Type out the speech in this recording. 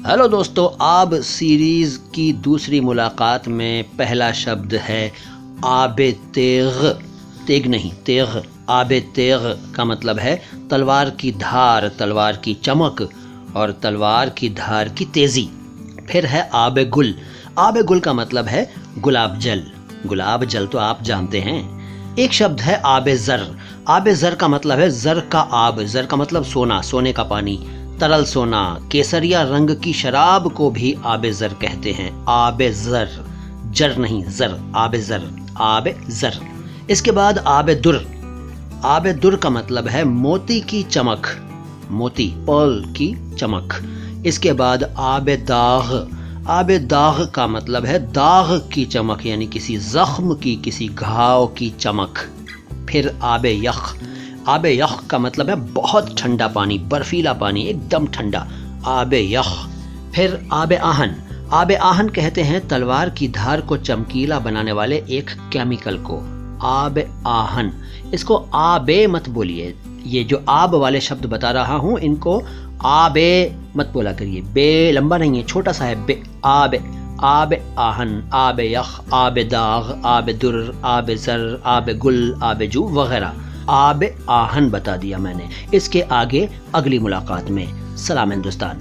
Hello दोस्तों, आब series की दूसरी मुलाकात में पहला शब्द है आब तेग। तेग नहीं, तेग। आब तेग का मतलब है तलवार की धार, तलवार की चमक और तलवार की धार की तेज़ी। फिर है आब गुल। आब गुल का मतलब है गुलाब जल। गुलाब जल तो आप जानते हैं। एक शब्द है आब ज़र। आब ज़र का मतलब है ज़र का आब। ज़र का मतलब सोना, सोने का पानी, तरल सोना। केसरिया रंग की शराब को भी आब ज़र कहते हैं। आब ज़र, जर नहीं ज़र, आब ज़र, आब ज़र। इसके बाद आब दुर। आब दुर का मतलब है मोती की चमक, मोती, पर्ल की चमक। इसके बाद आब दाग। आब दाग का मतलब है दाग की चमक, यानी किसी जख्म की, किसी घाव की चमक। फिर आब यख। आब यख का मतलब है बहुत ठंडा पानी, बर्फीला पानी, एकदम ठंडा, आब यख। फिर आब आहन। आब आहन कहते हैं तलवार की धार को चमकीला बनाने वाले एक केमिकल को। आब आहन। इसको आबे मत बोलिए, ये जो आब वाले शब्द बता रहा हूँ इनको आबे मत बोला करिए। बे लंबा नहीं है, छोटा सा है, बे। आब, आब आहन, आब यख, आब दाग, आब दुर, आब ज़र, आब गुल, आब जू वगैरह। आब आहन बता दिया मैंने। इसके आगे अगली मुलाकात में। सलाम हिंदुस्तान।